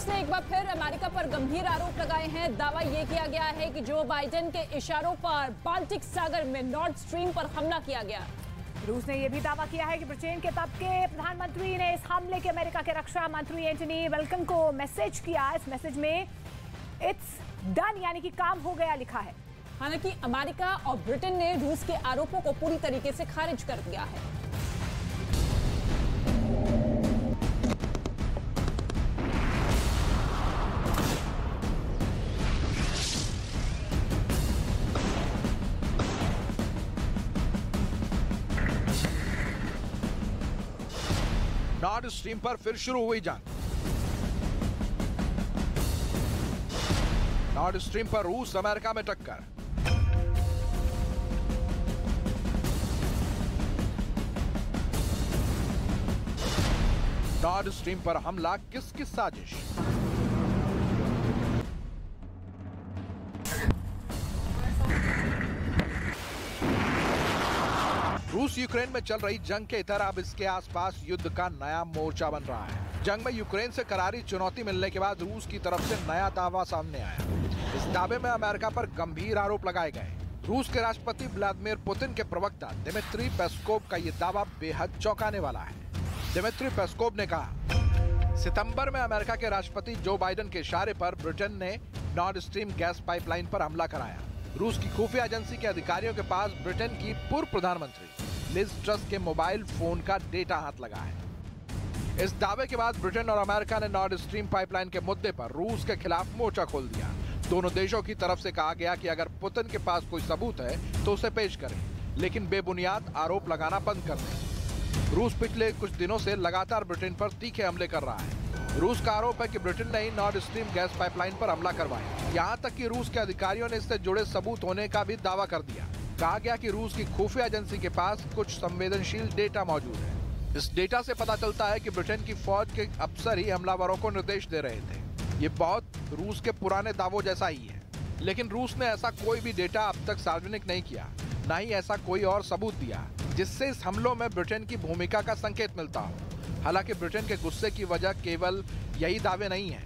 रूस ने एक बार फिर अमेरिका पर गंभीर आरोप लगाए हैं। दावा यह किया गया है कि जो बाइडेन के इशारों पर बाल्टिक सागर में नॉर्ड स्ट्रीम पर हमला किया गया। रूस ने यह भी दावा किया है कि ब्रिटेन के तब के प्रधानमंत्री ने इस हमले के अमेरिका के रक्षा मंत्री एंटनी ब्लिंकन को मैसेज किया। इस मैसेज में इट्स डन यानी कि काम हो गया लिखा है। हालांकि अमेरिका और ब्रिटेन ने रूस के आरोपों को पूरी तरीके से खारिज कर दिया है। नॉर्ड स्ट्रीम पर फिर शुरू हुई जंग। नॉर्ड स्ट्रीम पर रूस अमेरिका में टक्कर। नॉर्ड स्ट्रीम पर हमला किसकी साजिश? रूस यूक्रेन में चल रही जंग के इतर अब इसके आसपास युद्ध का नया मोर्चा बन रहा है। जंग में यूक्रेन से करारी चुनौती मिलने के बाद रूस की तरफ से नया दावा सामने आया। इस दावे में अमेरिका पर गंभीर आरोप लगाए गए। रूस के राष्ट्रपति व्लादिमीर पुतिन के प्रवक्ता दिमित्री पेस्कोव का ये दावा बेहद चौंकाने वाला है। दिमित्री पेस्कोव ने कहा, सितंबर में अमेरिका के राष्ट्रपति जो बाइडेन के इशारे पर ब्रिटेन ने नॉर्ड स्ट्रीम गैस पाइपलाइन पर हमला कराया। रूस की खुफिया एजेंसी के अधिकारियों के पास ब्रिटेन की पूर्व प्रधानमंत्री लिज ट्रस के मोबाइल फोन का डेटा हाथ लगा है। इस दावे के बाद ब्रिटेन और अमेरिका ने नॉर्ड स्ट्रीम पाइपलाइन के मुद्दे पर रूस के खिलाफ मोर्चा खोल दिया। दोनों देशों की तरफ से कहा गया कि अगर पुतिन के पास कोई सबूत है तो उसे पेश करें, लेकिन बेबुनियाद आरोप लगाना बंद कर दें। रूस पिछले कुछ दिनों से लगातार ब्रिटेन पर तीखे हमले कर रहा है। रूस का आरोप है कि ब्रिटेन ने ही नॉर्ड स्ट्रीम गैस पाइपलाइन पर हमला करवाया। यहाँ तक कि रूस के अधिकारियों ने इससे जुड़े सबूत होने का भी दावा कर दिया। कहा गया कि रूस की खुफिया एजेंसी के पास कुछ संवेदनशील डेटा मौजूद है। इस डेटा से पता चलता है कि ब्रिटेन की फौज के अफसर ही हमलावरों को निर्देश दे रहे थे। ये बहुत रूस के पुराने दावों जैसा ही है, लेकिन रूस ने ऐसा कोई भी डेटा अब तक सार्वजनिक नहीं किया, न ही ऐसा कोई और सबूत दिया जिससे इस हमलों में ब्रिटेन की भूमिका का संकेत मिलता हो। हालांकि ब्रिटेन के गुस्से की वजह केवल यही दावे नहीं है,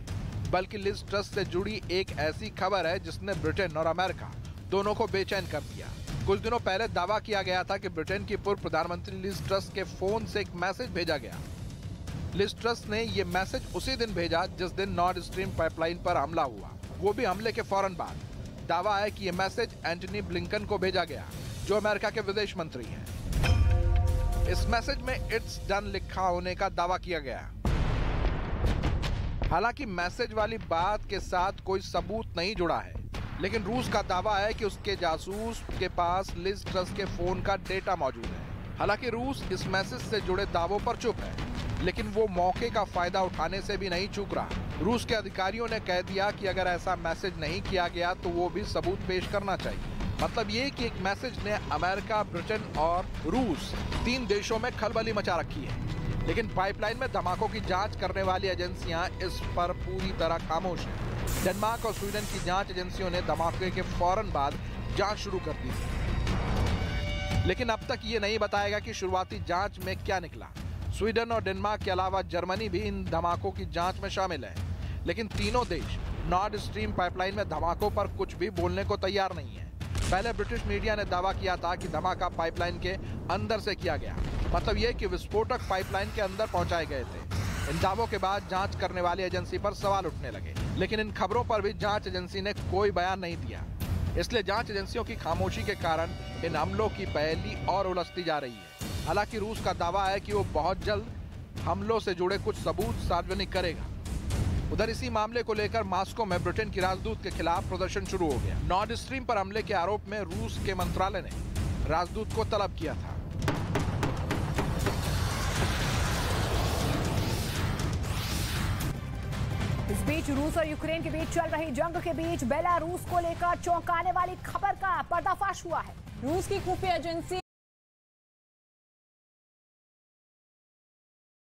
बल्कि लिज ट्रस से जुड़ी एक ऐसी खबर है जिसने ब्रिटेन और अमेरिका दोनों को बेचैन कर दिया। कुछ दिनों पहले दावा किया गया था कि ब्रिटेन की पूर्व प्रधानमंत्री लिज ट्रस के फोन से एक मैसेज भेजा गया। लिज ट्रस ने यह मैसेज उसी दिन भेजा जिस दिन नॉर्ड स्ट्रीम पाइपलाइन पर हमला हुआ, वो भी हमले के फौरन बाद। दावा है कि यह मैसेज एंटनी ब्लिंकन को भेजा गया, जो अमेरिका के विदेश मंत्री हैं। इस मैसेज में इट्स डन लिखा होने का दावा किया गया। हालांकि मैसेज वाली बात के साथ कोई सबूत नहीं जुड़ा है, लेकिन रूस का दावा है कि उसके जासूस के पास लिज ट्रस के फोन का डेटा मौजूद है। हालांकि रूस इस मैसेज से जुड़े दावों पर चुप है, लेकिन वो मौके का फायदा उठाने से भी नहीं चूक रहा। रूस के अधिकारियों ने कह दिया कि अगर ऐसा मैसेज नहीं किया गया तो वो भी सबूत पेश करना चाहिए। मतलब ये कि एक मैसेज ने अमेरिका, ब्रिटेन और रूस 3 देशों में खलबली मचा रखी है, लेकिन पाइपलाइन में धमाकों की जांच करने वाली एजेंसियां इस पर पूरी तरह खामोश हैं। डेनमार्क और स्वीडन की जांच एजेंसियों ने धमाके के फौरन बाद जांच शुरू कर दी थी, लेकिन अब तक ये नहीं बताएगा कि शुरुआती जांच में क्या निकला। स्वीडन और डेनमार्क के अलावा जर्मनी भी इन धमाकों की जांच में शामिल है, लेकिन तीनों देश नॉर्ड स्ट्रीम पाइपलाइन में धमाकों पर कुछ भी बोलने को तैयार नहीं है। पहले ब्रिटिश मीडिया ने दावा किया था कि धमाका पाइपलाइन के अंदर से किया गया, मतलब ये कि विस्फोटक पाइपलाइन के अंदर पहुंचाए गए थे। इन दावों के बाद जांच करने वाली एजेंसी पर सवाल उठने लगे, लेकिन इन खबरों पर भी जांच एजेंसी ने कोई बयान नहीं दिया। इसलिए जांच एजेंसियों की खामोशी के कारण इन हमलों की पहेली और उलझती जा रही है। हालांकि रूस का दावा है कि वो बहुत जल्द हमलों से जुड़े कुछ सबूत सार्वजनिक करेगा। उधर इसी मामले को लेकर मॉस्को में ब्रिटेन की राजदूत के खिलाफ प्रदर्शन शुरू हो गया। नॉर्ड स्ट्रीम पर हमले के आरोप में रूस के मंत्रालय ने राजदूत को तलब किया था। इस बीच रूस और यूक्रेन के बीच चल रही जंग के बीच बेलारूस को लेकर चौंकाने वाली खबर का पर्दाफाश हुआ है। रूस की खुफिया एजेंसी